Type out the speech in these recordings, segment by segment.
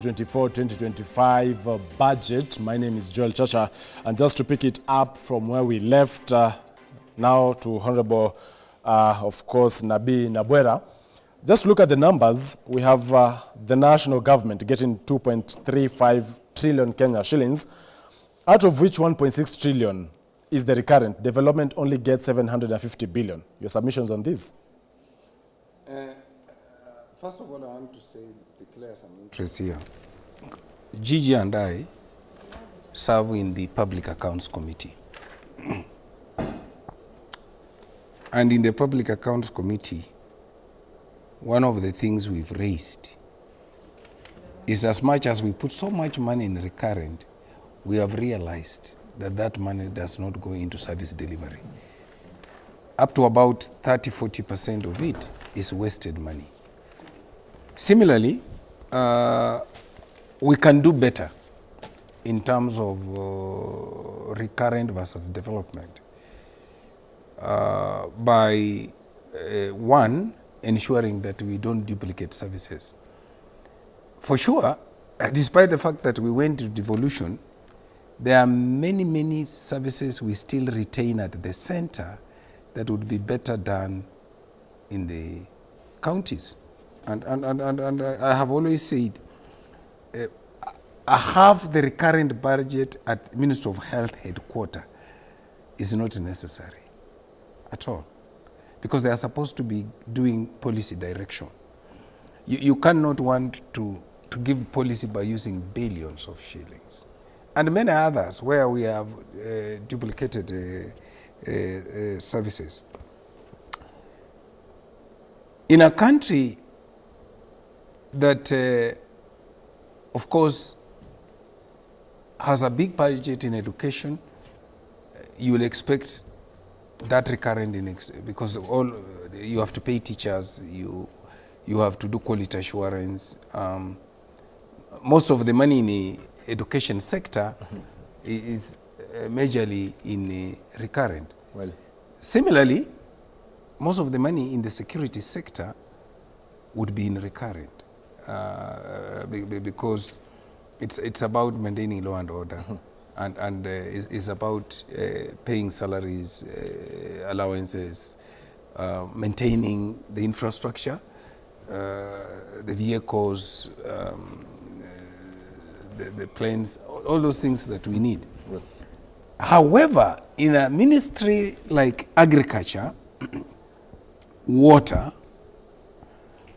K24-2025 budget. My name is Joel Chacha, and just to pick it up from where we left, now to Honorable, of course, Nabi Nabwera. Just look at the numbers. We have the national government getting 2.35 trillion Kenya shillings, out of which 1.6 trillion is the recurrent. Development only gets 750 billion. Your submissions on this? First of all, I want to declare some interest here. Gigi and I serve in the Public Accounts Committee. And in the Public Accounts Committee, one of the things we've raised is, as much as we put so much money in recurrent, we have realized that that money does not go into service delivery. Up to about 30–40% of it is wasted money. Similarly, we can do better in terms of recurrent versus development by, one, ensuring that we don't duplicate services. For sure, despite the fact that we went to devolution, there are many services we still retain at the center that would be better done in the counties. And I have always said, half the recurrent budget at Ministry of Health headquarters is not necessary at all, because they are supposed to be doing policy direction. You cannot want to give policy by using billions of shillings. And many others where we have duplicated services. In a country that, of course, has a big budget in education, you will expect that recurrent because you have to pay teachers, you have to do quality assurance. Most of the money in the education sector is majorly in recurrent. Well, similarly, most of the money in the security sector would be in recurrent. Because it's about maintaining law and order, and it's about paying salaries, allowances, maintaining the infrastructure, the vehicles, the planes, all those things that we need. Right. However, in a ministry like agriculture, water,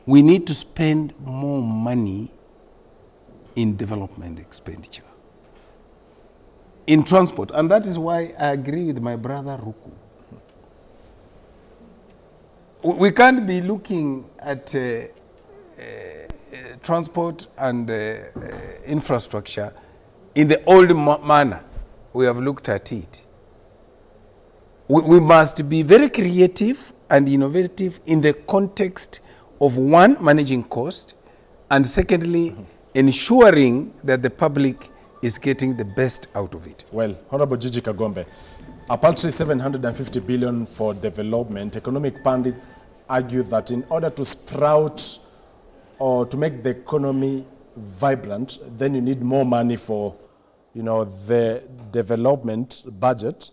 we need to spend more money in development expenditure, in transport. And that is why I agree with my brother Ruku. We can't be looking at transport and infrastructure in the old manner we have looked at it. We must be very creative and innovative in the context of, one, managing cost, and secondly, ensuring that the public is getting the best out of it. Well, Honorable Gigi Kagombe, a paltry 750 billion for development. Economic pundits argue that in order to sprout or to make the economy vibrant, then you need more money for, you know, the development budget.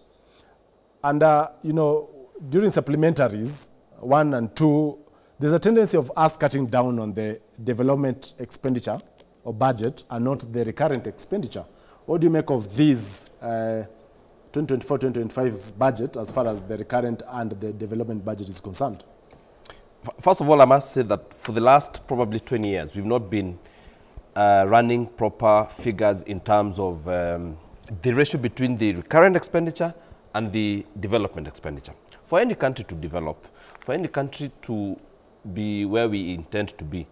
And, you know, during supplementaries 1 and 2, there's a tendency of us cutting down on the development expenditure or budget and not the recurrent expenditure. What do you make of these 2024-2025's budget as far as the recurrent and the development budget is concerned? First of all, I must say that for the last probably 20 years, we've not been running proper figures in terms of the ratio between the recurrent expenditure and the development expenditure. For any country to develop, for any country to be where we intend to be,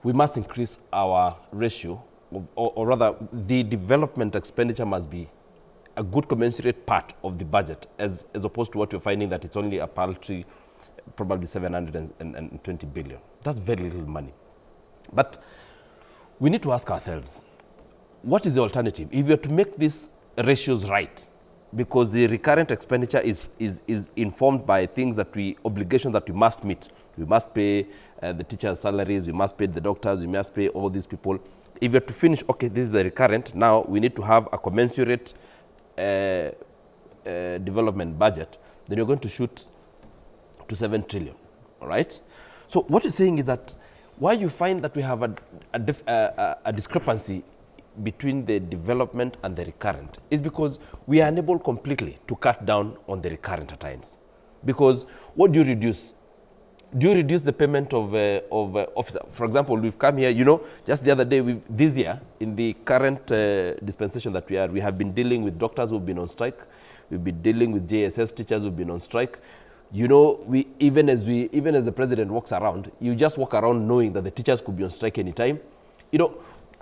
we must increase our ratio, or rather, the development expenditure must be a good commensurate part of the budget, as opposed to what you're finding that it's only a paltry, probably 720 billion. That's very little money. But we need to ask ourselves, what is the alternative? If we are to make these ratios right, because the recurrent expenditure is informed by things that obligations that we must meet. We must pay the teachers' salaries, we must pay the doctors, we must pay all these people. if you're to finish, okay, this is the recurrent, now we need to have a commensurate development budget, then you're going to shoot to 7 trillion, all right? So what you're saying is that why you find that we have a discrepancy between the development and the recurrent is because we are unable completely to cut down on the recurrent at times. Because what do you reduce? Do you reduce the payment of officer? For example, we've come here, you know, just the other day, this year, in the current dispensation that we have been dealing with doctors who've been on strike. We've been dealing with JSS teachers who've been on strike. You know, even as the president walks around, you just walk around knowing that the teachers could be on strike anytime. You know,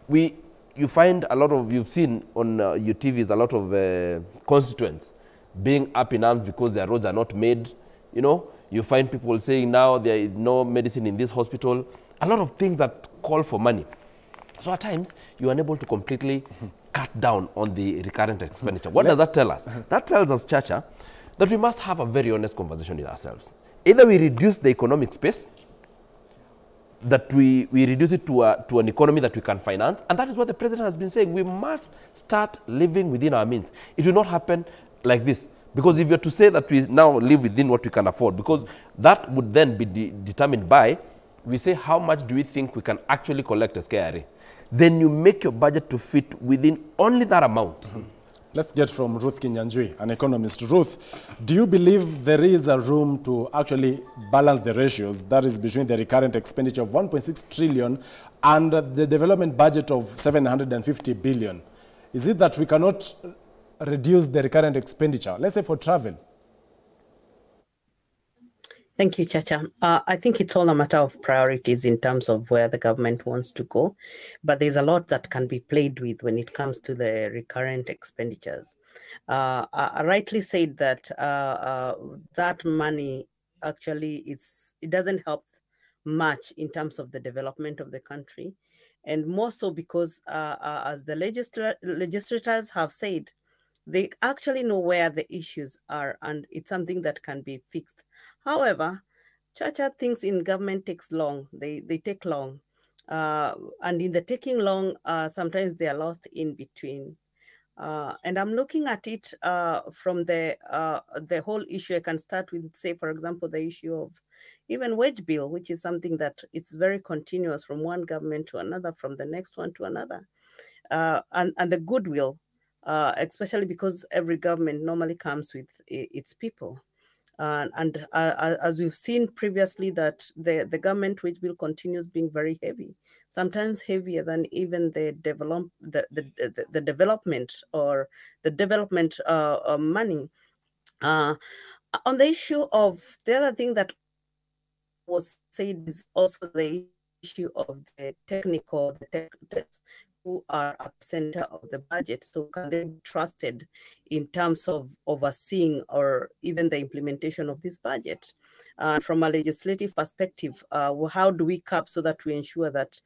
you find a lot of, you've seen on your TVs, a lot of constituents being up in arms because their roads are not made. You know, you find people saying now there is no medicine in this hospital. A lot of things that call for money. So at times, you are unable to completely cut down on the recurrent expenditure. What does that tell us? That tells us, Chacha, that we must have a very honest conversation with ourselves. Either we reduce the economic space, that we reduce it to an economy that we can finance, and that is what the president has been saying. We must start living within our means. It will not happen like this. Because if you're to say that we now live within what we can afford, because that would then be determined by, we say how much do we think we can actually collect as KRA. Then you make your budget to fit within only that amount. Let's get from Ruth Kinyanjui, an economist. Ruth, do you believe there is a room to actually balance the ratios, that is between the recurrent expenditure of 1.6 trillion and the development budget of 750 billion? Is it that we cannot reduce the recurrent expenditure, let's say for travel? Thank you, Chacha. I think it's all a matter of priorities in terms of where the government wants to go, but there's a lot that can be played with when it comes to the recurrent expenditures. I rightly said that that money actually it doesn't help much in terms of the development of the country, and more so because as the legislators have said, they actually know where the issues are, and it's something that can be fixed. However, Chacha thinks in government takes long. They take long. And in the taking long, sometimes they are lost in between. And I'm looking at it from the whole issue. I can start with, say, for example, the issue of even wage bill, which is something that it's very continuous from one government to another, from the next one to another. And the goodwill, especially because every government normally comes with its people. And as we've seen previously, that the government wage bill continues being very heavy, sometimes heavier than even the development or the development money. On the issue of the other thing that was said is also the issue of the technical, who are at the center of the budget. So can they be trusted in terms of overseeing or even the implementation of this budget? From a legislative perspective, how do we cap so that we ensure that,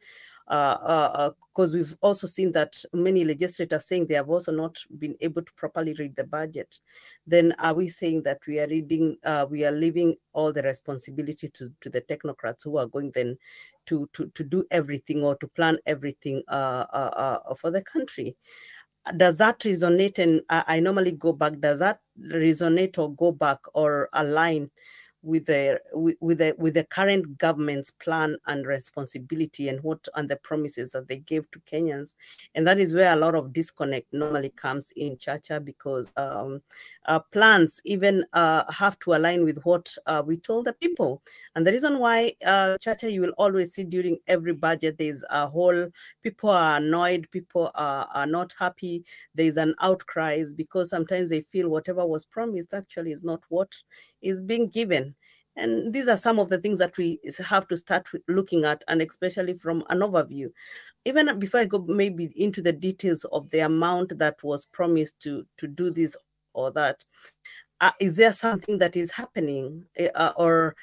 because we've also seen that many legislators saying they have also not been able to properly read the budget, then are we saying that we are leaving all the responsibility to the technocrats who are going then to do everything or to plan everything for the country? Does that resonate? And I normally go back, does that resonate or go back or align with the current government's plan and responsibility and the promises that they gave to Kenyans? And that is where a lot of disconnect normally comes in, Chacha, because plans even have to align with what we told the people. And the reason why, Chacha, you will always see during every budget, there's a whole, people are annoyed, people are not happy, there's an outcry, is because sometimes they feel whatever was promised actually is not what is being given. And these are some of the things that we have to start looking at, and especially from an overview. Even before I go maybe into the details of the amount that was promised to do this or that, is there something that is happening? Or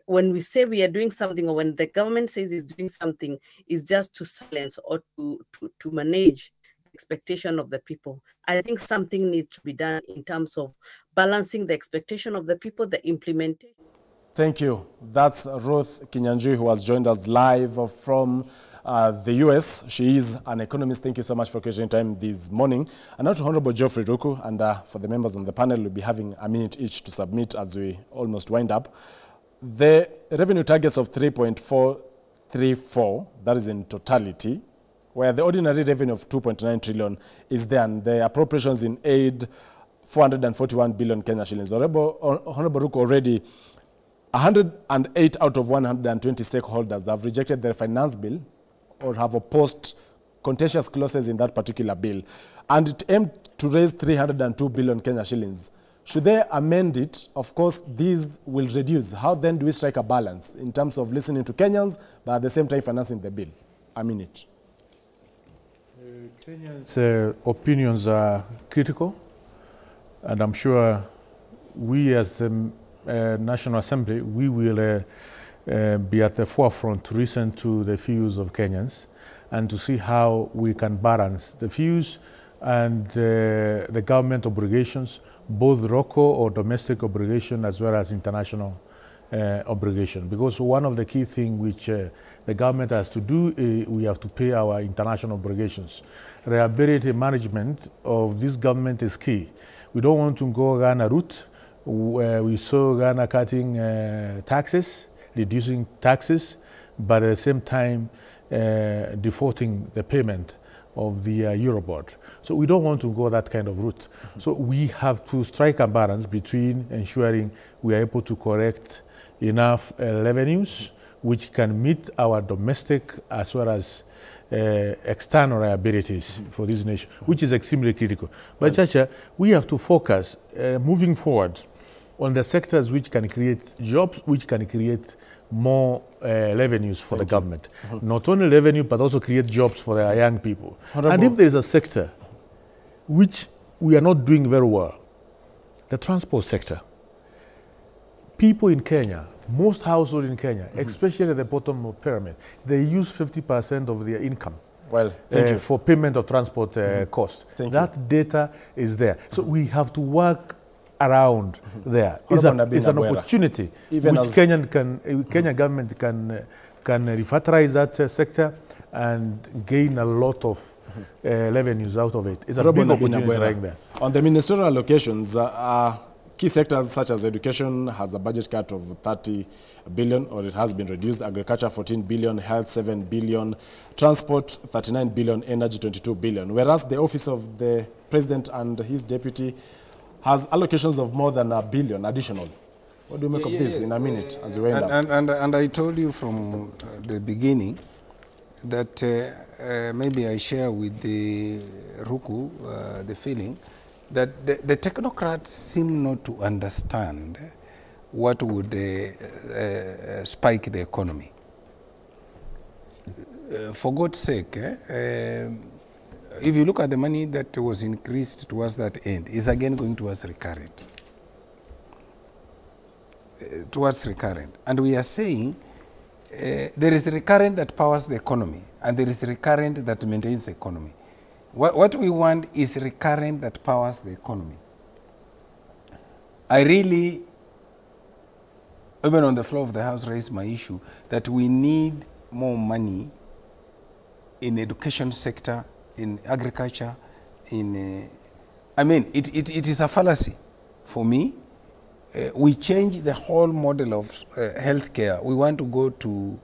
when we say we are doing something, or when the government says it's doing something, is just to silence or to manage expectation of the people? I think something needs to be done in terms of balancing the expectation of the people, the implementation. Thank you. That's Ruth Kinyanjui, who has joined us live from the US. She is an economist. Thank you so much for creating time this morning. And now to Honorable Geoffrey Ruku, and for the members on the panel, we'll be having a minute each to submit as we almost wind up. The revenue targets of 3.434, that is in totality, where the ordinary revenue of 2.9 trillion is there, and the appropriations in aid, 441 billion Kenya shillings. Honorable Ruku, already 108 out of 120 stakeholders have rejected the finance bill or have opposed contentious clauses in that particular bill, and it aimed to raise 302 billion Kenya shillings. Should they amend it, of course, these will reduce. How then do we strike a balance in terms of listening to Kenyans, but at the same time financing the bill? A minute. Kenyans' opinions are critical, and I'm sure we as the National Assembly, we will be at the forefront to listen to the views of Kenyans and to see how we can balance the views and the government obligations, both local or domestic obligation as well as international obligation. Because one of the key things which the government has to do, we have to pay our international obligations. Reliability management of this government is key. We don't want to go Ghana route, where we saw Ghana cutting taxes, reducing taxes, but at the same time defaulting the payment of the Eurobond. So we don't want to go that kind of route. So we have to strike a balance between ensuring we are able to collect enough revenues which can meet our domestic as well as external liabilities for this nation, which is extremely critical. But Chacha, we have to focus moving forward on the sectors which can create jobs, which can create more revenues for the government. Not only revenue, but also create jobs for our young people. And if there is a sector which we are not doing very well, the transport sector. People in Kenya, most households in Kenya, especially at the bottom of the pyramid, they use 50% of their income for payment of transport cost. That data is there. So we have to work around there. It's an opportunity even which Kenya government can revitalize that sector and gain a lot of revenues out of it. It's a big opportunity right there. On the ministerial allocations, key sectors such as education has a budget cut of 30 billion, or it has been reduced. Agriculture 14 billion, health 7 billion, transport 39 billion, energy 22 billion. Whereas the office of the president and his deputy has allocations of more than $1 billion additional. What do you make of this in a minute as you wind up? And I told you from the beginning that maybe I share with the Ruku the feeling that the technocrats seem not to understand what would spike the economy. For God's sake, if you look at the money that was increased towards that end, is again going towards recurrent. And we are saying there is recurrent that powers the economy, and there is recurrent that maintains the economy. What we want is recurrent that powers the economy. I really, even on the floor of the House, raised my issue that we need more money in education sector, in agriculture, I mean, it is a fallacy for me. We change the whole model of healthcare. We want to go to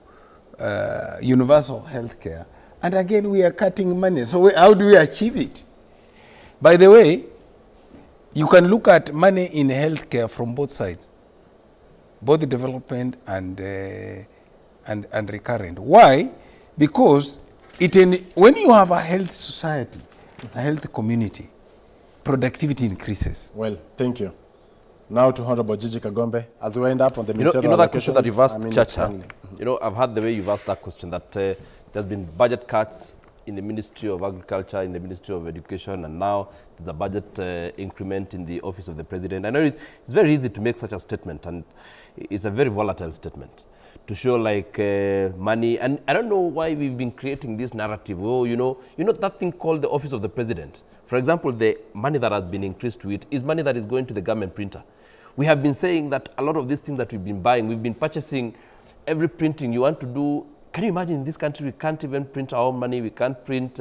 universal healthcare. And again, we are cutting money. So how do we achieve it? By the way, you can look at money in healthcare from both sides, both the development and recurrent. Why? Because when you have a health society, a health community, productivity increases. Well, thank you. Now to Honorable Gigi Kagombe, as we end up on the ministerial you know that question that you've asked, Chacha, I've heard the way you've asked that question, that there's been budget cuts in the Ministry of Agriculture, in the Ministry of Education, and now there's a budget increment in the Office of the President. I know it's very easy to make such a statement, and it's a very volatile statement to show like money. And I don't know why we've been creating this narrative. Oh, you know that thing called the Office of the President. For example, the money that has been increased to it is money that is going to the government printer. We have been saying that a lot of these things that we've been buying, we've been purchasing every printing. You want to do Can you imagine in this country we can't even print our own money, we can't print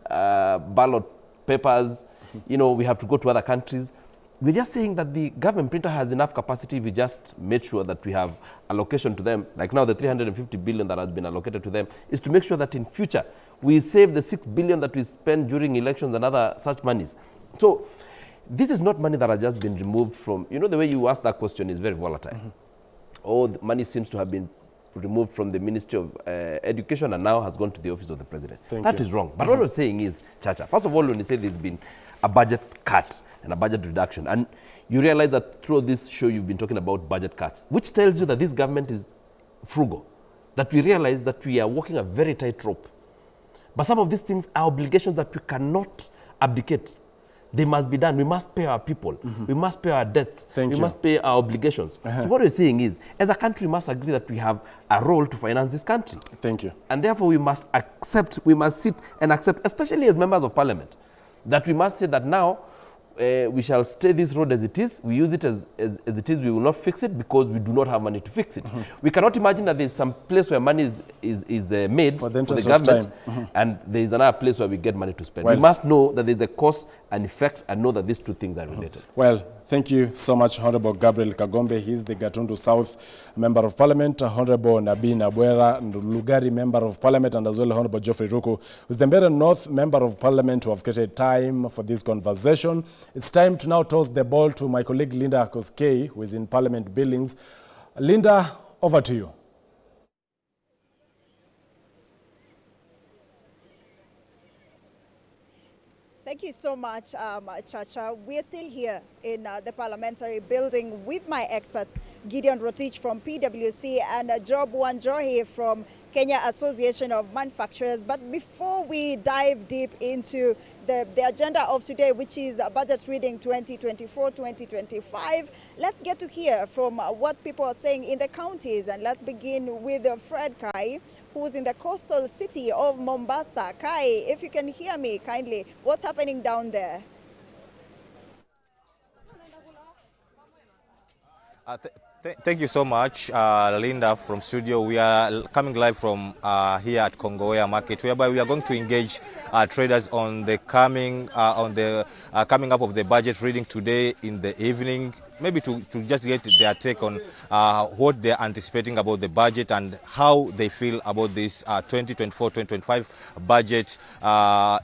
ballot papers, you know, we have to go to other countries. We're just saying that the government printer has enough capacity if we just make sure that we have allocation to them. Like now the 350 billion that has been allocated to them is to make sure that in future we save the 6 billion that we spend during elections and other such monies. So this is not money that has just been removed from, you know, the way you ask that question is very volatile. All the money seems to have been removed from the Ministry of Education and now has gone to the office of the President. That is wrong. But what we're saying is, Chacha, first of all, when you say there's been a budget cut and a budget reduction, and you realize that through this show you've been talking about budget cuts, which tells you that this government is frugal, that we realize that we are walking a very tight rope. But some of these things are obligations that we cannot abdicate. They must be done. We must pay our people. We must pay our debts. We must pay our obligations. So what we're saying is, as a country, we must agree that we have a role to finance this country. And therefore, we must accept, we must sit and accept, especially as members of parliament, that we must say that now we shall stay this road as it is. We use it as it is. We will not fix it because we do not have money to fix it. We cannot imagine that there's some place where money is made for the government and there is another place where we get money to spend. We must know that there's a cause and effect and know that these two things are related. Well, thank you so much, Honorable Gabriel Kagombe. He's the Gatundu South Member of Parliament, Honorable Nabi Nabwera Lugari Member of Parliament, and as well Honorable Geoffrey Ruku, who's the Mbeere North Member of Parliament, who have created time for this conversation. It's time to now toss the ball to my colleague Linda Koskei, who is in Parliament Buildings. Linda, over to you. Thank you so much, Chacha. We are still here in the parliamentary building with my experts, Gideon Rotich from PwC and Job Wanjohi from Kenya Association of Manufacturers. But before we dive deep into the agenda of today, which is budget reading 2024-2025, let's get to hear from what people are saying in the counties. And let's begin with Fred Kai, who's in the coastal city of Mombasa. Kai, if you can hear me kindly, what's happening down there? Thank you so much, Linda, from studio. We are coming live from here at Kongowea Market, whereby we are going to engage traders on the coming up of the budget reading today in the evening. Maybe to just get their take on what they're anticipating about the budget and how they feel about this 2024-2025 budget.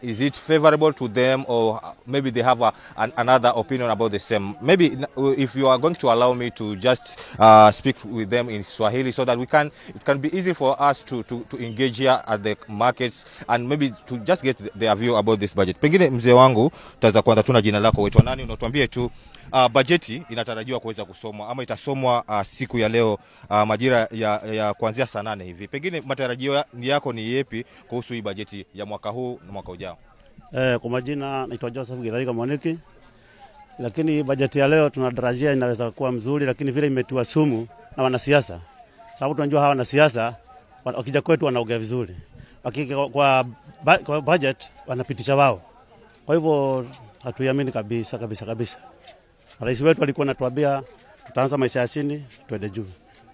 Is it favorable to them, or maybe they have another opinion about the same? Maybe if you are going to allow me to just speak with them in Swahili, so that it can be easy for us to engage here at the markets and maybe to just get their view about this budget. Pengine mzee wangu, tutaanza kwanza tuna jina lako, wetu nani, unatuambie tu bajeti inatarajiwa kuweza kusomwa ama itasomwa siku ya leo majira ya kuanzia saa 8 hivi. Pengine matarajio yako ni yepi kuhusu hii bajeti ya mwaka huu na mwaka ujao? Kwa majina naitwa Joseph Githaika Mwaniki. Lakini bajeti ya leo tunatarajia inaweza kuwa mzuri, lakini vile imetiwa sumu na wanasiasa. Sababu tunajua hawa wanasiasa wakija kwetu wanaongea vizuri. Wakija kwa budget wanapitisha wao. Kwa hivyo hatuamini kabisa. Rais wetu alikuwa anatuambia tutaanza maisha ya chini twende juu.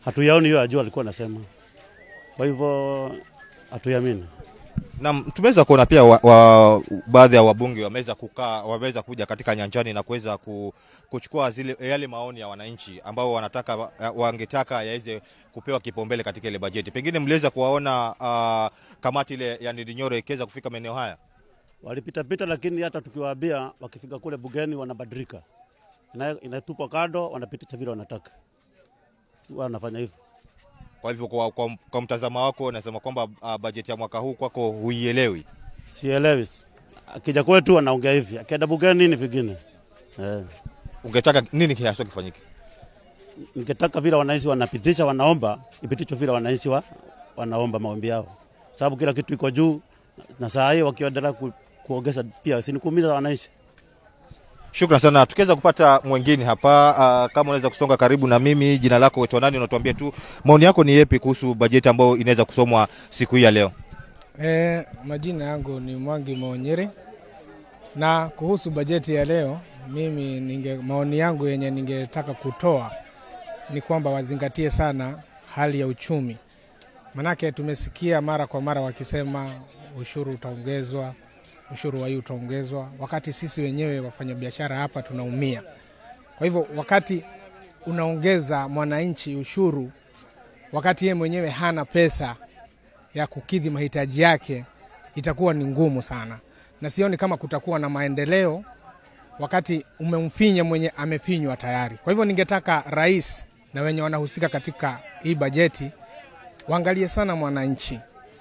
Hatuyaoni hiyo ajua alikuwa anasema. Kwa hivyo hatuamini. Na tumeweza kuona pia baadhi ya wabunge wameweza kuja katika nyanjani na kuweza kuchukua yale maoni ya wananchi ambao wangetaka yaweze kupewa kipaumbele katika ile bajeti. Pengine mliweza kuwaona kamati ile ya Ndinyoro ikiweza kufika maeneo haya? Walipita, lakini hata tukiwaambia wakifika kule bugeni wanabadilika. Inatupwa kado, wanapitisha vile wanataka. Wanafanya hivyo. Kwa hivyo kwa mtazamo wako unasema kwamba bajeti ya mwaka huu kwako huielewi? Sielewi. Akija kwetu wanaongea hivi, akienda bugeni ni vingine. Ungetaka nini kiasi kifanyike? Ningetaka vile wananchi wanapitisha, wanaomba ipitishwe vile wananchi wanaomba maombi yao. Sababu kila kitu iko juu na saa hii wakiendelea kuongeza pia sinikuumiza wananchi. Shukrani sana. Tukiweza kupata mwingine hapa, kama unaweza kusonga karibu na mimi, jina lako, wetu nani, unatuambia tu maoni yako ni yepi kuhusu bajeti ambayo inaweza kusomwa siku hii ya leo? Majina yangu ni Mwangi Maonyere, na kuhusu bajeti ya leo mimi maoni yangu yenye ningetaka kutoa ni kwamba wazingatie sana hali ya uchumi. Manake tumesikia mara kwa mara wakisema ushuru utaongezwa, ushuru wa hii utaongezwa, wakati sisi wenyewe wafanyabiashara hapa tunaumia. Kwa hivyo wakati unaongeza mwananchi ushuru, wakati yeye mwenyewe hana pesa ya kukidhi mahitaji yake, itakuwa ni ngumu sana. Na sioni kama kutakuwa na maendeleo wakati umemfinya mwenye amefinywa tayari. Kwa hivyo ningetaka rais na wenye wanahusika katika hii bajeti waangalie sana mwananchi.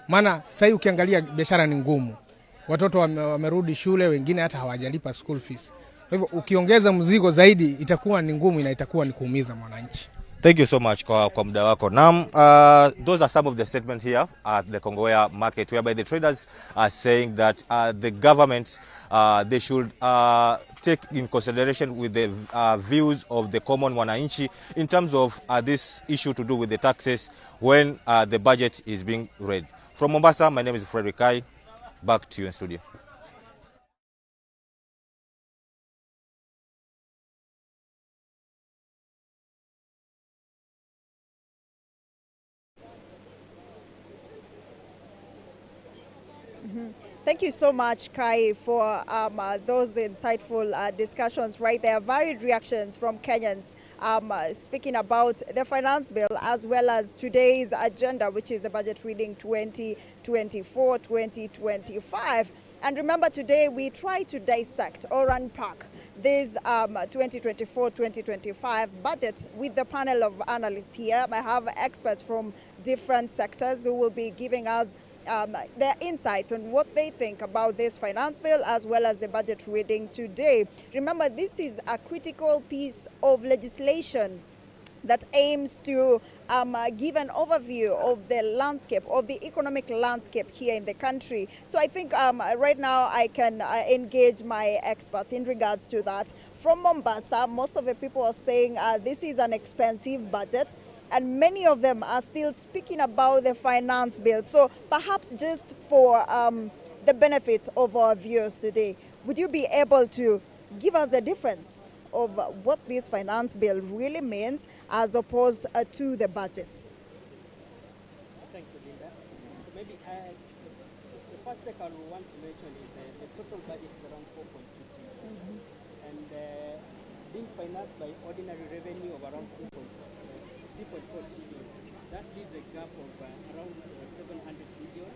Maana sasa ukiangalia biashara ni ngumu. Watoto wamerudi shule, wengine hata hawajalipa school fees. Kwa hivyo ukiongeza mzigo zaidi itakuwa ni ngumu na itakuwa ni kuumiza mwananchi. Thank you so much kwa muda wako. Those are some of the statements here at the Kongowea market, whereby the traders are saying that the government, they should take in consideration with the views of the common mwananchi in terms of this issue to do with the taxes when the budget is being read. From Mombasa, my name is Frederick Kai. Back to you in studio. Thank you so much, Kai, for those insightful discussions right there. Varied reactions from Kenyans speaking about the finance bill as well as today's agenda, which is the budget reading 2024-2025. And remember, today we try to dissect or unpack this 2024-2025 budget with the panel of analysts here. I have experts from different sectors who will be giving us their insights on what they think about this finance bill as well as the budget reading today. Remember, this is a critical piece of legislation that aims to give an overview of the landscape, of the economic landscape here in the country. So I think right now I can engage my experts in regards to that. From Mombasa, most of the people are saying this is an expensive budget, and many of them are still speaking about the finance bill. So perhaps just for the benefits of our viewers today, would you be able to give us the difference of what this finance bill really means as opposed to the budget? Thank you, Linda. So maybe the first thing I want to mention is the total budget is around 4.2 trillion, and being financed by ordinary revenue of around 3.4 trillion. That leaves a gap of around 700 billion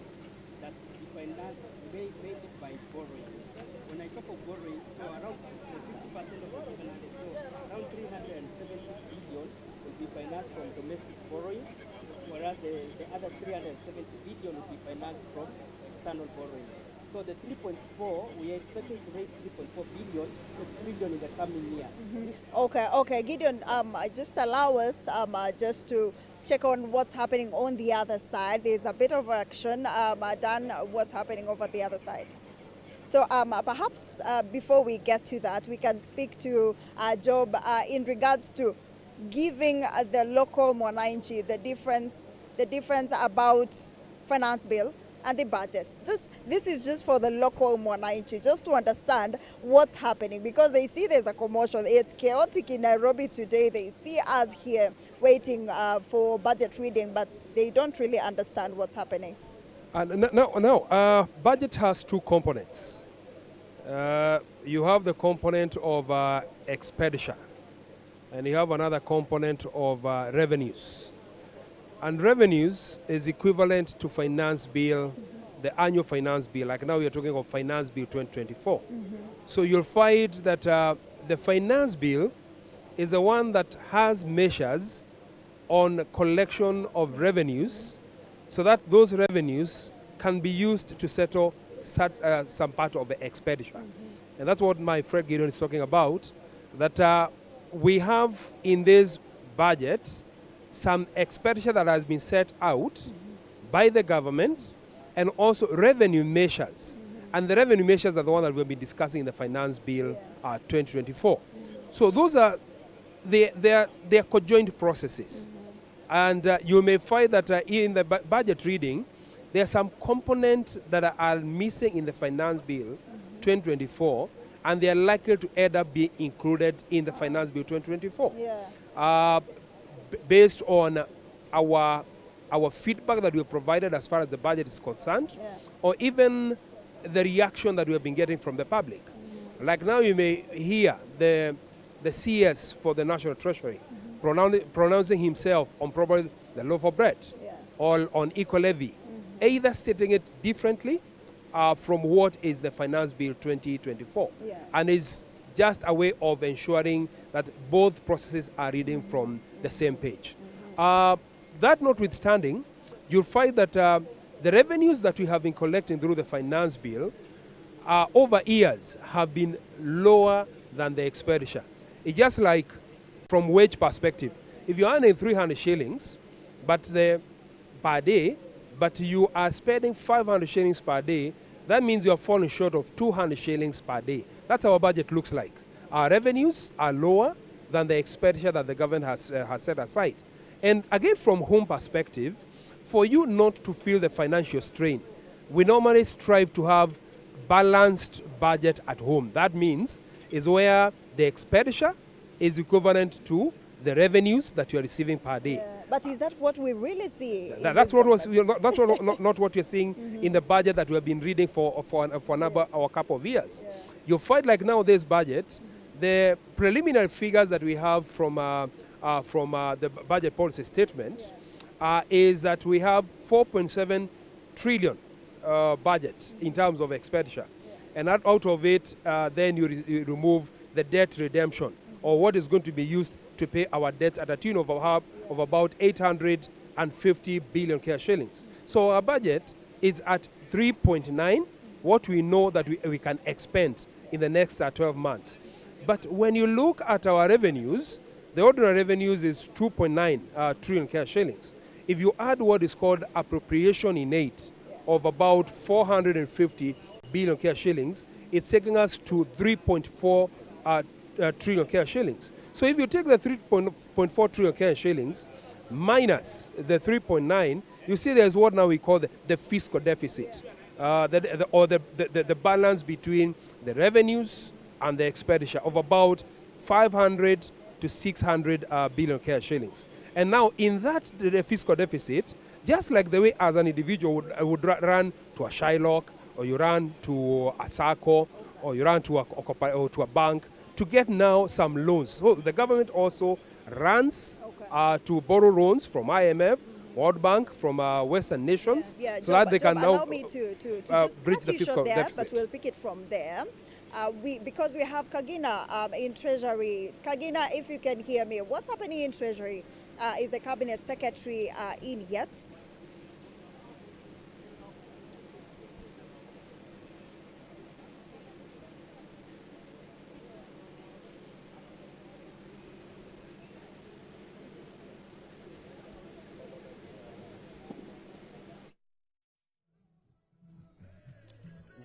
that we finance made by borrowing. When I talk of borrowing, so around 50% of the 700, so around 370 billion will be financed from domestic borrowing, whereas the other 370 billion will be financed from external borrowing. So the 3.4, we are expecting to raise 3.4 billion in the coming year. Okay, Gideon, just allow us just to check on what's happening on the other side. There's a bit of action done. What's happening over the other side? So perhaps before we get to that, we can speak to Job in regards to giving the local mwananchi the difference about finance bill and the budget. This is just for the local mwananchi, just to understand what's happening, because they see there's a commotion. It's chaotic in Nairobi today. They see us here waiting for budget reading, but they don't really understand what's happening. Budget has two components. You have the component of expenditure, and you have another component of revenues. And revenues is equivalent to finance bill, the annual finance bill. Like now we are talking of finance bill 2024. So you'll find that the finance bill is the one that has measures on collection of revenues, so that those revenues can be used to settle some part of the expenditure. And that's what my friend Gideon is talking about, that we have in this budget some expenditure that has been set out by the government, and also revenue measures. And the revenue measures are the ones that we'll be discussing in the finance bill 2024. So those are, they're conjoined processes. And you may find that in the budget reading, there are some components that are missing in the finance bill 2024, and they are likely to end up being included in the finance bill 2024. Based on our our feedback that we have provided as far as the budget is concerned, or even the reaction that we have been getting from the public. Like now you may hear the CS for the National Treasury pronouncing himself on probably the loaf of bread or on eco levy, either stating it differently from what is the Finance Bill 2024, and is just a way of ensuring that both processes are reading from the same page. That notwithstanding, you'll find that the revenues that we have been collecting through the Finance Bill over years have been lower than the expenditure. It's just like from wage perspective. If you're earning 300 shillings per day, but you are spending 500 shillings per day, that means you are falling short of 200 shillings per day. That's how our budget looks like. Our revenues are lower than the expenditure that the government has set aside. And again, from home perspective, for you not to feel the financial strain, we normally strive to have balanced budget at home. That means is where the expenditure is equivalent to the revenues that you are receiving per day. But is that what we really see? That's not what you're seeing in the budget that we have been reading for a number or a couple of years. You find like now this budget, the preliminary figures that we have from the budget policy statement is that we have 4.7 trillion budget in terms of expenditure, and out of it, then you remove the debt redemption, or what is going to be used to pay our debts at a tune of about 850 billion Kenya shillings. So our budget is at 3.9, what we know that we can expend in the next 12 months. But when you look at our revenues, the ordinary revenues is 2.9 trillion Kenya shillings. If you add what is called appropriation in aid of about 450 billion Kenya shillings, it's taking us to 3.4 trillion Kenya shillings. So if you take the 3.4 trillion Kenya shillings minus the 3.9, you see there's what now we call the fiscal deficit, the balance between the revenues and the expenditure of about 500 to 600 billion Kenya shillings. And now in that the fiscal deficit, just like the way as an individual would run to a Shylock, or you run to a SACCO, or you run to a bank to get now some loans. So the government also runs to borrow loans from IMF, World Bank, from Western nations, so that they can now allow me to just bridge cut the you fiscal short there, deficit. but we'll pick it from there. Because we have Kagina in Treasury. Kagina, if you can hear me, what's happening in Treasury? Is the Cabinet Secretary in yet?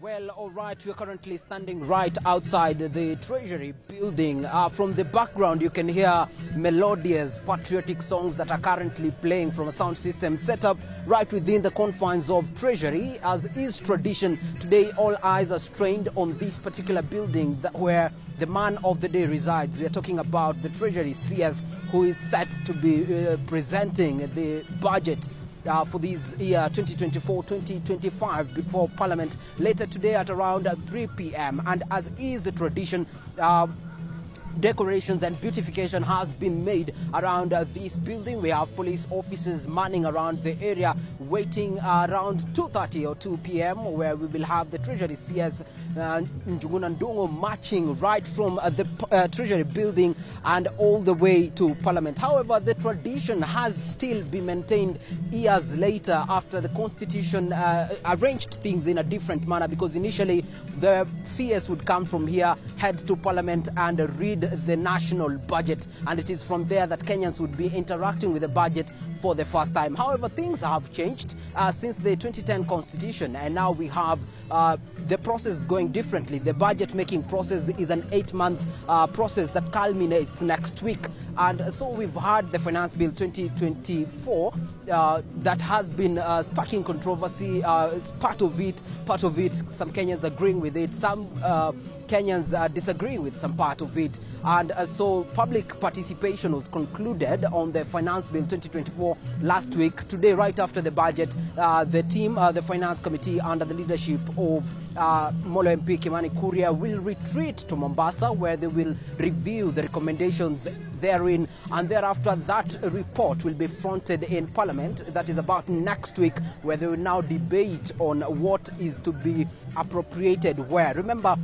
Well, all right, we are currently standing right outside the Treasury building. From the background, you can hear melodious, patriotic songs that are currently playing from a sound system set up right within the confines of Treasury. As is tradition, today all eyes are strained on this particular building where the man of the day resides. We are talking about the Treasury CS, who is set to be presenting the budget for this year 2024-2025 before Parliament later today at around 3 p.m. And as is the tradition, decorations and beautification has been made around this building. We have police officers manning around the area, waiting around 2:30 or 2 p.m. where we will have the Treasury CS Njuguna Ndungo marching right from the Treasury building and all the way to Parliament. However, the tradition has still been maintained years later after the Constitution arranged things in a different manner, because initially the CS would come from here, head to Parliament and read the national budget, and it is from there that Kenyans would be interacting with the budget for the first time. However, things have changed since the 2010 Constitution, and now we have the process going differently. The budget making process is an 8-month process that culminates next week, and so we've had the Finance Bill 2024 that has been sparking controversy. Part of it, some Kenyans agreeing with it, some Kenyans disagreeing with some part of it. And so public participation was concluded on the Finance Bill 2024 last week. Today, right after the budget, the team, the Finance Committee, under the leadership of Molo MP Kimani Kuria, will retreat to Mombasa, where they will review the recommendations therein, and thereafter that report will be fronted in Parliament. That is about next week, where they will now debate on what is to be appropriated where. Remember,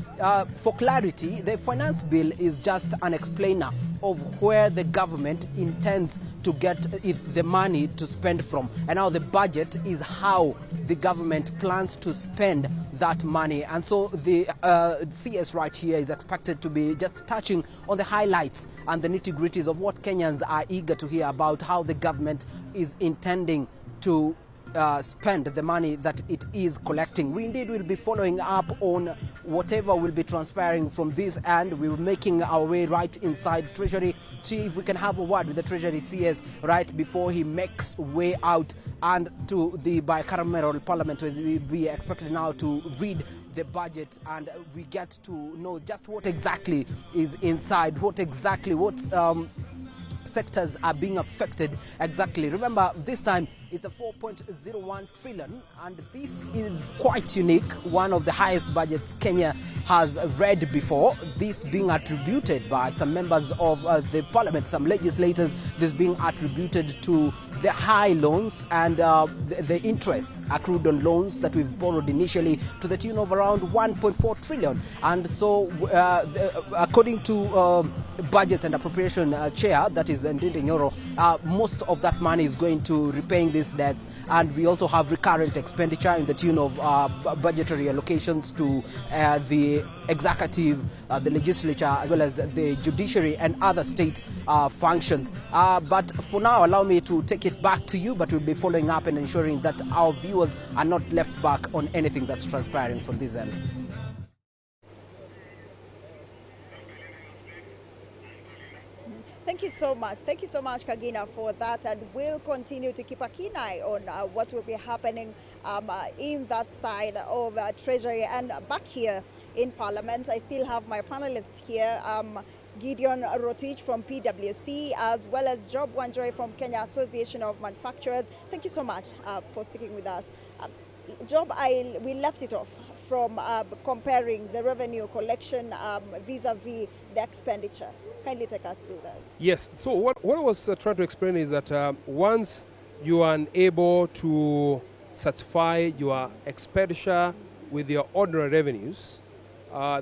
for clarity, the Finance Bill is just an explainer of where the government intends to get the money to spend from, and now the budget is how the government plans to spend that money. And so the CS right here is expected to be just touching on the highlights and the nitty-gritties of what Kenyans are eager to hear about, how the government is intending to spend the money that it is collecting. We indeed will be following up on whatever will be transpiring from this, and we're making our way right inside Treasury, see if we can have a word with the Treasury CS right before he makes way out and to the bicameral Parliament, as we expected now to read the budget, and we get to know just what exactly is inside, what sectors are being affected exactly. Remember, this time it's a 4.01 trillion, and this is quite unique, one of the highest budgets Kenya has read before. This being attributed by some members of the Parliament, some legislators, this being attributed to the high loans and the interests accrued on loans that we've borrowed initially to the tune of around 1.4 trillion. And so according to Budget and Appropriation Chair, that is Ndindi Nyoro, most of that money is going to repaying these debts, and we also have recurrent expenditure in the tune of budgetary allocations to the executive, the legislature, as well as the judiciary and other state functions. But for now, allow me to take it back to you, but we'll be following up and ensuring that our viewers are not left back on anything that's transpiring from this end. Thank you so much. Thank you so much, Kagina, for that. And we'll continue to keep a keen eye on what will be happening in that side of Treasury. And back here in Parliament, I still have my panelists here, Gideon Rotich from PwC, as well as Job Wanjoy from Kenya Association of Manufacturers. Thank you so much for sticking with us. Job, we left it off from comparing the revenue collection vis-a-vis the expenditure. Kindly take us through that. Yes, so what I was trying to explain is that once you are unable to satisfy your expenditure with your ordinary revenues,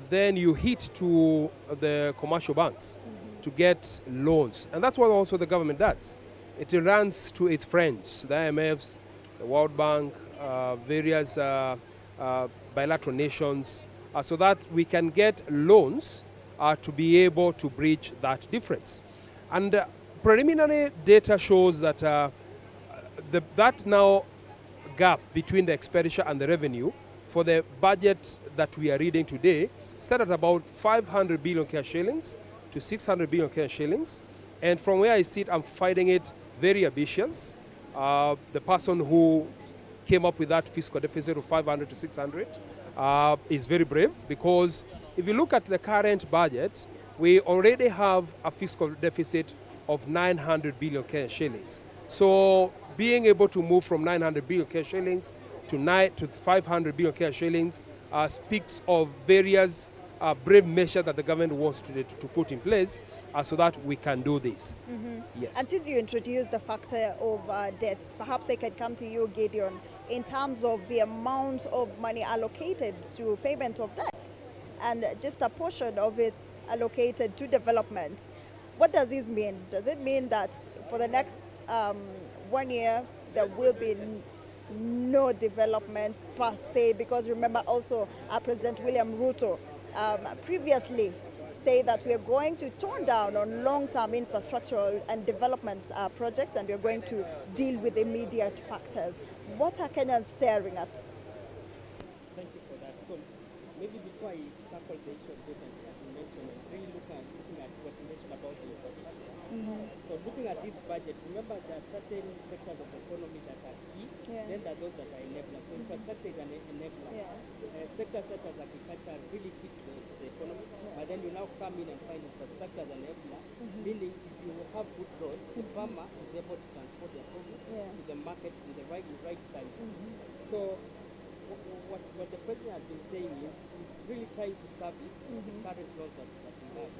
then you hit to the commercial banks to get loans. And that's what also the government does. It runs to its friends, the IMFs, the World Bank, various bilateral nations, so that we can get loans to be able to bridge that difference. And preliminary data shows that that now gap between the expenditure and the revenue for the budget that we are reading today started at about 500 billion Kenya shillings to 600 billion Kenya shillings. And from where I sit, I'm finding it very ambitious. The person who came up with that fiscal deficit of 500 to 600 is very brave, because if you look at the current budget, we already have a fiscal deficit of 900 billion Kenya shillings. So being able to move from 900 billion Kenya shillings to 500 billion Kenya shillings speaks of various brave measures that the government wants to put in place so that we can do this. Yes. And since you introduced the factor of debts, perhaps I can come to you, Gideon, in terms of the amount of money allocated to payment of debts, and just a portion of it allocated to development. What does this mean? Does it mean that for the next 1 year there will be no development per se? Because remember also President William Ruto previously say that we are going to tone down on long-term infrastructural and development projects, and we are going to deal with immediate factors. What are Kenyans staring at? Thank you for that. So maybe before I tackle the issue of debt, as you mentioned, and really looking at what you mentioned about the infrastructure. So looking at this budget, remember there are certain sectors of the economy that are key, then there are those that are enablers. So infrastructure is an enabler. Sectors such as agriculture are really key to the economy, but then you now come come in and find infrastructure as an enabler, meaning if you have good roads, the farmer is able to transport their produce to the market in the right time. So what the president has been saying is he's really trying to service the current laws that we have.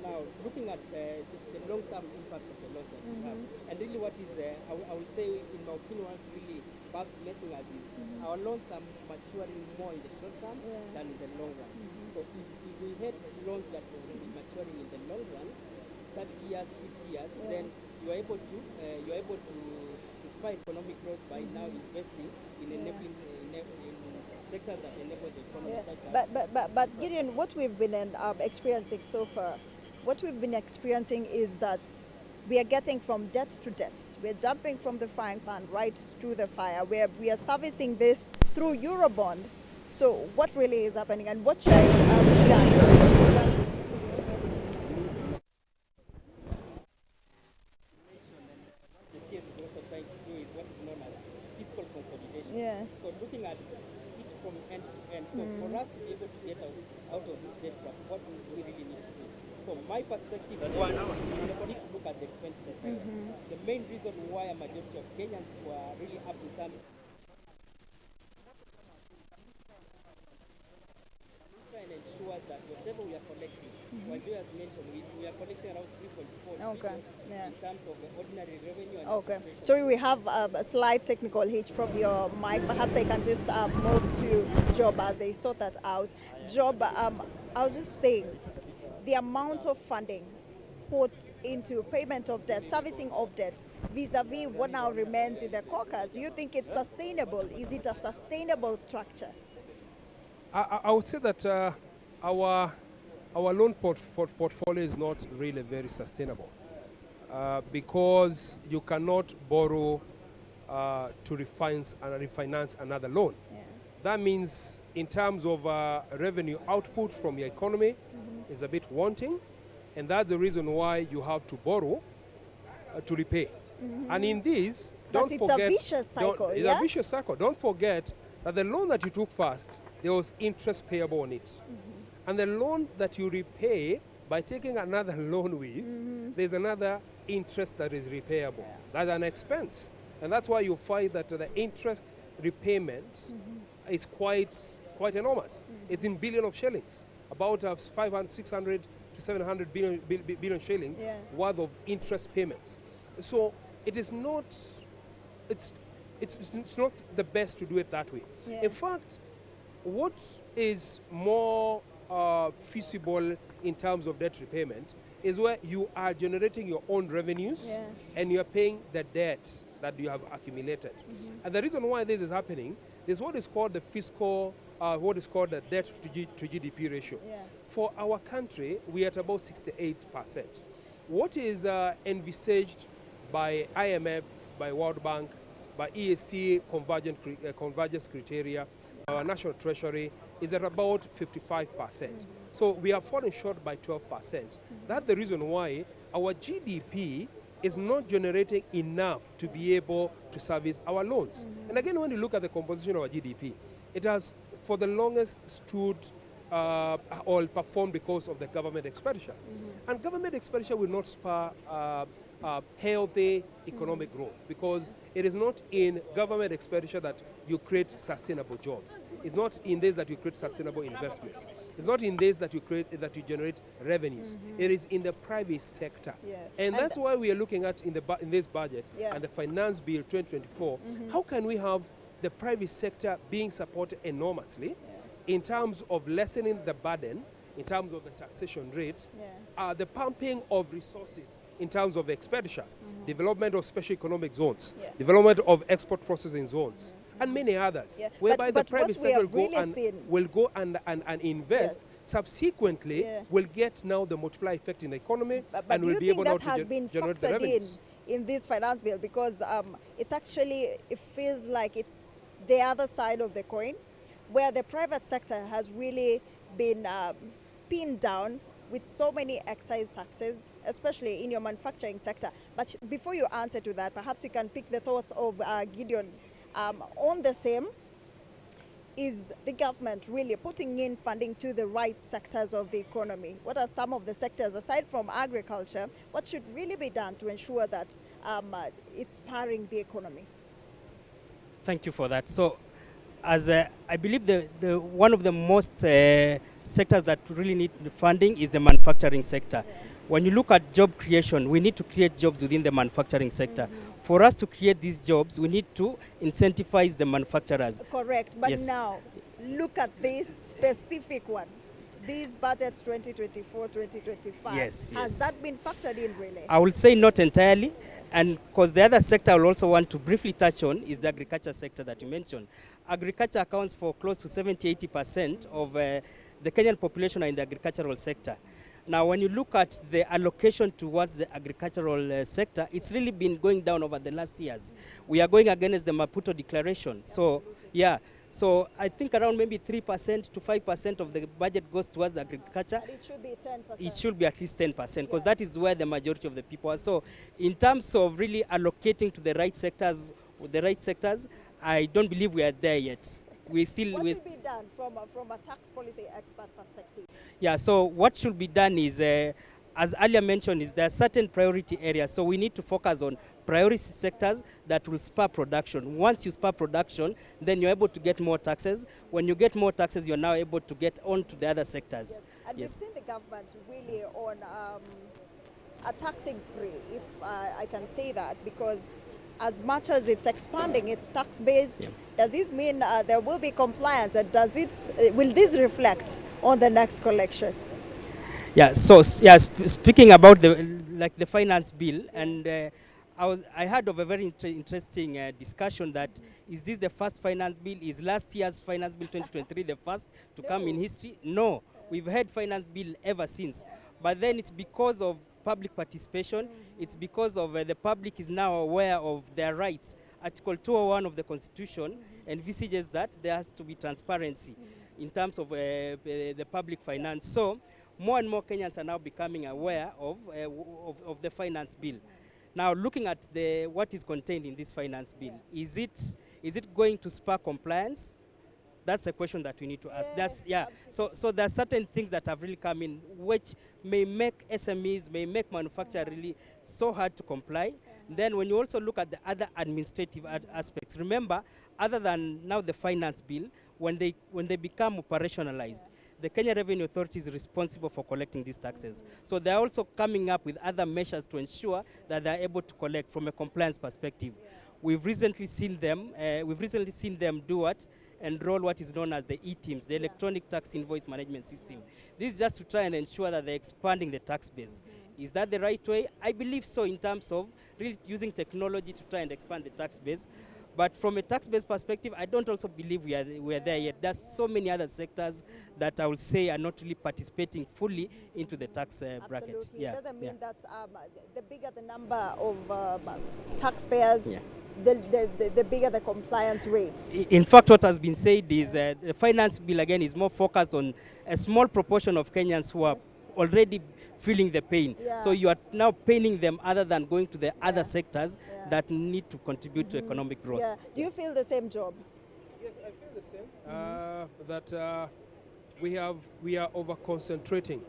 Now, looking at the long-term impact of the laws that we have, and really what is, I would say, in my opinion, what's really messing us is our loans are maturing more in the short term than in the long run. So if we had loans that will be maturing in the long run, 30 years, 50 years, then you're able to spur economic growth by now investing in enabling sectors that enable the economy. But Gideon, what we've been experiencing so far, what we've been experiencing is that we are getting from debt to debt. We're jumping from the frying pan right to the fire, where we are servicing this through Eurobond. So what really is happening, and what should we done? So looking at it from end to end. So for us to be able to get out of this debt trap, what do we really need to do? So my perspective is we need to look at the expenditure side. The main reason why a majority of Kenyans were really up in terms try and ensure that whatever we are collecting, like you have mentioned, we are collecting around 3.4 billion in terms of the ordinary revenue. And Sorry, we have a slight technical hitch from your mic. Perhaps I can just move to Job as they sort that out. Job, I was just saying, the amount of funding put into payment of debt, servicing of debt, vis-a-vis what now remains in the caucus, do you think it's sustainable? Is it a sustainable structure? I would say that our loan portfolio is not really very sustainable because you cannot borrow to refinance another loan. That means in terms of revenue output from your economy is a bit wanting, and that's the reason why you have to borrow to repay. And in this, don't forget, it's a vicious cycle. It's a vicious cycle. Don't forget that the loan that you took first, there was interest payable on it. And the loan that you repay by taking another loan with, there's another interest that is repayable. That's an expense. And that's why you find that the interest repayment is quite enormous. It's in billion of shillings, about 500, 600 to 700 billion shillings worth of interest payments. So it is not, it's not the best to do it that way. In fact, what is more feasible in terms of debt repayment is where you are generating your own revenues and you are paying the debt that you have accumulated. And the reason why this is happening is what is called the fiscal, what is called the debt to GDP ratio. For our country, we are at about 68%. What is envisaged by IMF, by World Bank, by EAC convergence criteria, our national treasury is at about 55%. So we are falling short by 12%. That's the reason why our GDP is not generating enough to be able to service our loans. And again, when you look at the composition of our GDP, it has for the longest stood or performed because of the government expenditure. And government expenditure will not spur healthy economic growth, because it is not in government expenditure that you create sustainable jobs. It's not in this that you create sustainable investments. It's not in this that you generate revenues. It is in the private sector. And that's why we are looking at in this budget and the Finance Bill 2024, how can we have the private sector being supported enormously in terms of lessening the burden, in terms of the taxation rate, the pumping of resources in terms of expenditure, development of special economic zones, development of export processing zones, and many others, whereby the private sector will go and invest, subsequently will get now the multiplier effect in the economy, and will be able now to generate the revenues. In this finance bill, because it's actually, it feels like it's the other side of the coin, where the private sector has really been pinned down with so many excise taxes, especially in your manufacturing sector. But before you answer to that, perhaps you can pick the thoughts of Gideon on the same. is the government really putting in funding to the right sectors of the economy? What are some of the sectors, aside from agriculture, what should really be done to ensure that it's spurring the economy? Thank you for that. So, as I believe the one of the most sectors that really need funding is the manufacturing sector. Yeah. When you look at job creation, we need to create jobs within the manufacturing sector. For us to create these jobs, we need to incentivize the manufacturers. Correct, but yes. Now look at this specific one. These budgets 2024, 2025. Yes, Has that been factored in really? I will say not entirely. And because the other sector I will also want to briefly touch on is the agriculture sector that you mentioned. Agriculture accounts for close to 70–80% of the Kenyan population are in the agricultural sector. Now, when you look at the allocation towards the agricultural sector, it's really been going down over the last years. We are going against the Maputo Declaration. So, yeah. So I think around maybe 3% to 5% of the budget goes towards agriculture. And it should be 10%. It should be at least 10% because that is where the majority of the people are. So in terms of really allocating to the right sectors, I don't believe we are there yet. What should be done from a tax policy expert perspective? Yeah, so what should be done is, as earlier mentioned, is there are certain priority areas. So we need to focus on priority sectors that will spur production. Once you spur production, then you're able to get more taxes. When you get more taxes, you're now able to get on to the other sectors. Yes. And we've seen the government really on a taxing spree, if I can say that, because as much as it's expanding its tax base, does this mean there will be compliance? And will this reflect on the next collection? Yeah. So speaking about the finance bill, and I heard of a very interesting discussion that is this the first finance bill? Is last year's finance bill 2023 the first to come in history? No, we've had finance bill ever since, but then it's because of public participation. It's because of the public is now aware of their rights. Article 201 of the Constitution envisages that there has to be transparency in terms of the public finance. So more and more Kenyans are now becoming aware of the finance bill. Now, looking at what is contained in this finance bill, is it going to spur compliance? That's a question that we need to ask. So there are certain things that have really come in which may make SMEs, may make manufacture really so hard to comply. Then when you also look at the other administrative aspects, remember, other than now the finance bill, when they become operationalized, the Kenya Revenue Authority is responsible for collecting these taxes. So they're also coming up with other measures to ensure that they're able to collect from a compliance perspective. We've recently seen them do what? Enroll what is known as the e-teams, the electronic tax invoice management system. This is just to try and ensure that they're expanding the tax base. Is that the right way? I believe so, in terms of really using technology to try and expand the tax base. But from a tax-based perspective, I don't also believe we are there yet. There's so many other sectors that I would say are not really participating fully into the tax bracket. Absolutely. It doesn't mean that the bigger the number of taxpayers, the bigger the compliance rates. In fact, what has been said is the finance bill, again, is more focused on a small proportion of Kenyans who are already feeling the pain. So you are now paining them other than going to the other sectors that need to contribute to economic growth. Do you feel the same, Job? Yes, I feel the same. We are over-concentrating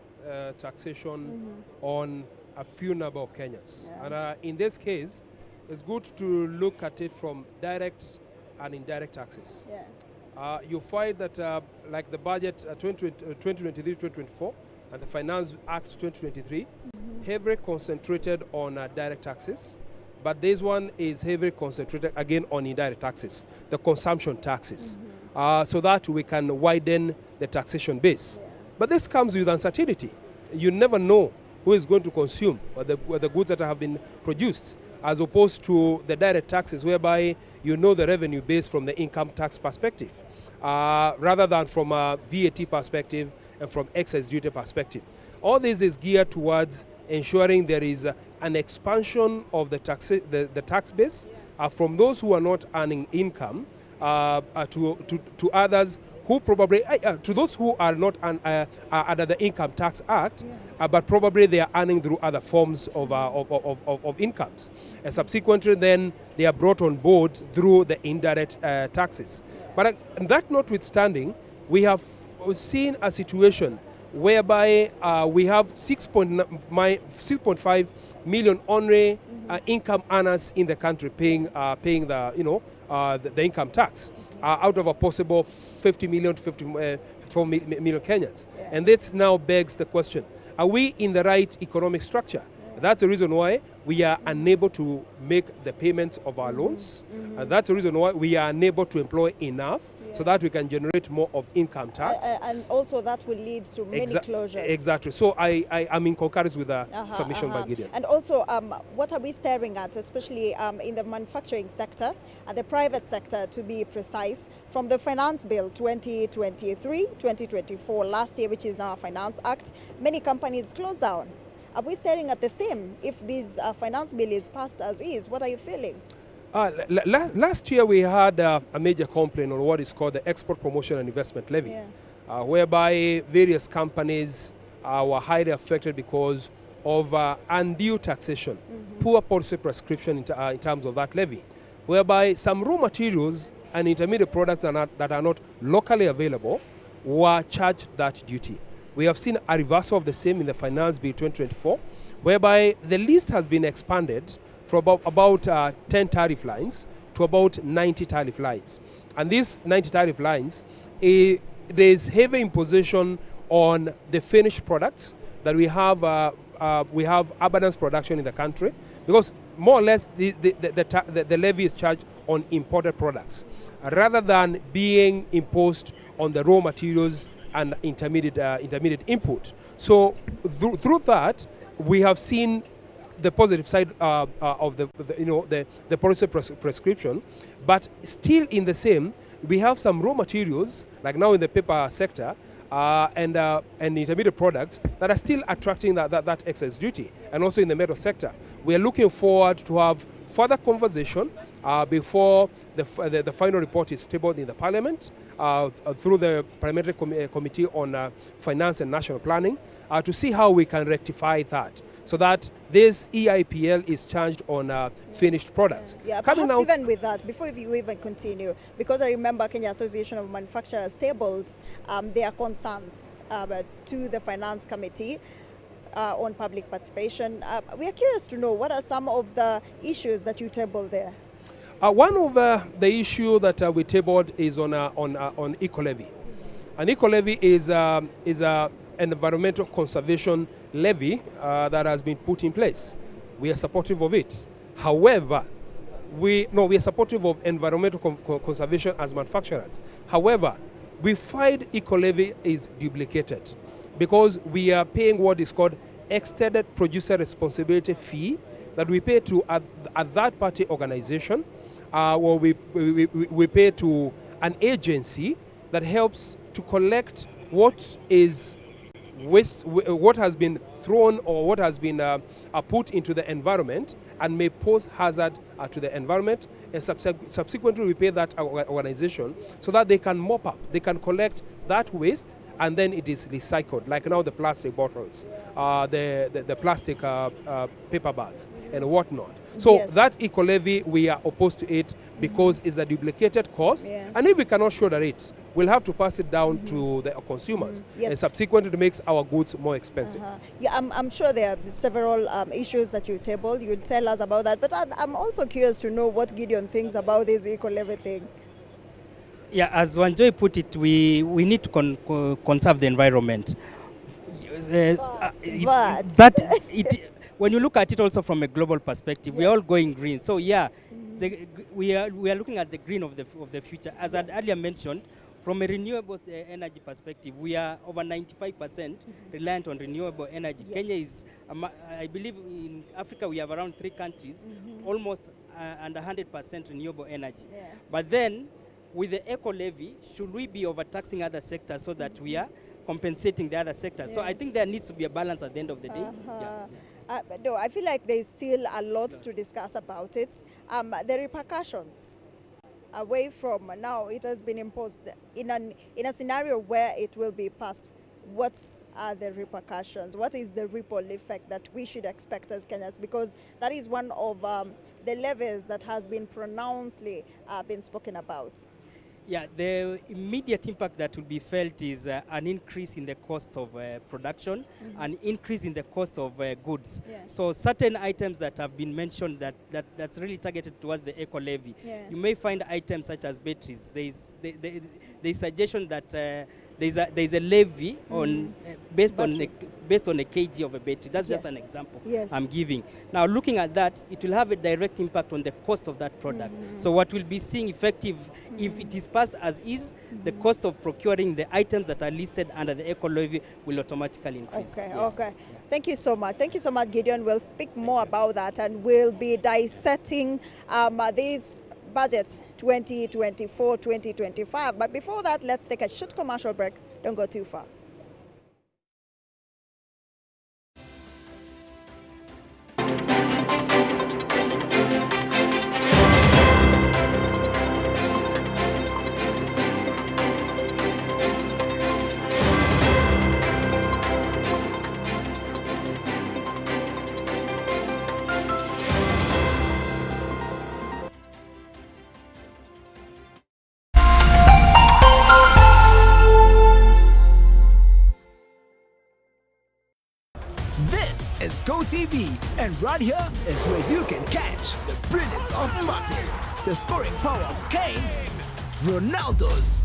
taxation on a few number of Kenyans. And in this case, it's good to look at it from direct and indirect taxes. You find that like the budget 2023-2024 and the Finance Act 2023, heavily concentrated on direct taxes, but this one is heavily concentrated again on indirect taxes, the consumption taxes, so that we can widen the taxation base. But this comes with uncertainty. You never know who is going to consume the goods that have been produced, as opposed to the direct taxes, whereby you know the revenue base from the income tax perspective, rather than from a VAT perspective and from excise duty perspective. All this is geared towards ensuring there is an expansion of the tax base from those who are not earning income to others who probably, to those who are not under the Income Tax Act, but probably they are earning through other forms of incomes. And subsequently, then they are brought on board through the indirect taxes. But that notwithstanding, we have seen a situation whereby we have 6.5 million only income earners in the country paying the the income tax out of a possible 50 million to 54 million Kenyans. Yeah. And this now begs the question: are we in the right economic structure? That's the reason why we are unable to make the payments of our loans. That's the reason why we are unable to employ enough so that we can generate more of income tax. And also that will lead to many closures. Exactly. So I am in concurrence with the submission by Gideon. And also, what are we staring at, especially in the manufacturing sector, the private sector to be precise, from the Finance Bill 2023-2024 last year, which is now a Finance Act, many companies closed down. Are we staring at the same? If this finance bill is passed as is, what are your feelings? Last year we had a major complaint on what is called the Export Promotion and Investment Levy, whereby various companies were highly affected because of undue taxation, poor policy prescription in terms of that levy, whereby some raw materials and intermediate products that are not locally available were charged that duty. We have seen a reversal of the same in the Finance Bill 2024, whereby the list has been expanded from about 10 tariff lines to about 90 tariff lines. And these 90 tariff lines, there is heavy imposition on the finished products that we have abundance production in the country, because more or less the levy is charged on imported products rather than being imposed on the raw materials and intermediate input. So through that, we have seen the positive side of the policy prescription, but still in the same, we have some raw materials, like now in the paper sector, and intermediate products that are still attracting that excess duty, and also in the metal sector. We are looking forward to have further conversation before the final report is tabled in the Parliament through the Parliamentary Committee on Finance and National Planning to see how we can rectify that, so that this EIPL is charged on finished products. Yeah, perhaps even with that, before you even continue, because I remember Kenya Association of Manufacturers tabled their concerns to the Finance Committee on public participation. We are curious to know, what are some of the issues that you tabled there? One of the issue that we tabled is on eco-levy. An eco-levy is an environmental conservation levy that has been put in place. We are supportive of it. However, we are supportive of environmental conservation as manufacturers. However, we find eco-levy is duplicated because we are paying what is called extended producer responsibility fee that we pay to a third-party organization, or we pay to an agency that helps to collect what is waste, what has been thrown or what has been put into the environment and may pose hazard to the environment. And subsequently, we pay that organization so that they can mop up, they can collect that waste, and then it is recycled, like now the plastic bottles, the plastic paper bags, and whatnot. So yes, that eco-levy, we are opposed to it because it's a duplicated cost, and if we cannot shoulder it, we'll have to pass it down to the consumers, and subsequently it makes our goods more expensive. Yeah, I'm sure there are several issues that you tabled. You'll tell us about that, but I'm also curious to know what Gideon thinks about this eco-levy thing. Yeah, as Wanjoy put it, we need to conserve the environment. When you look at it also from a global perspective, we are all going green. So yeah, we are looking at the green of the future. As I earlier mentioned, from a renewable energy perspective, we are over 95% reliant on renewable energy. Kenya is, I believe in Africa we have around 3 countries, almost under 100% renewable energy. But then, with the eco-levy, should we be overtaxing other sectors so that we are compensating the other sectors? So I think there needs to be a balance at the end of the day. No, I feel like there's still a lot to discuss about it. The repercussions away from now it has been imposed in a scenario where it will be passed, what are the repercussions? What is the ripple effect that we should expect as Kenyans? Because that is one of the levies that has been pronouncedly been spoken about. Yeah, the immediate impact that will be felt is an increase in the cost of production, an increase in the cost of goods. Yeah. So certain items that have been mentioned that's really targeted towards the eco levy. Yeah. You may find items such as batteries. There's suggestion that there's a levy on based on a kg of a battery. That's just an example I'm giving. Now, looking at that, it will have a direct impact on the cost of that product. So what we'll be seeing effective, if it is passed as is, the cost of procuring the items that are listed under the eco levy will automatically increase. Okay, Yes. okay. Thank you so much. Thank you so much, Gideon. We'll speak more about that, and we'll be dissecting these budgets 2024, 2025. But before that, let's take a short commercial break. Don't go too far. This is Go TV, and right here is where you can catch the brilliance of Mbappe, the scoring power of Kane, Ronaldo's,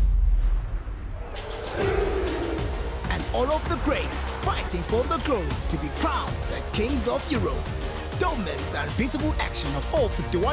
and all of the greats fighting for the glory to be crowned the kings of Europe. Don't miss the unbeatable action of all 51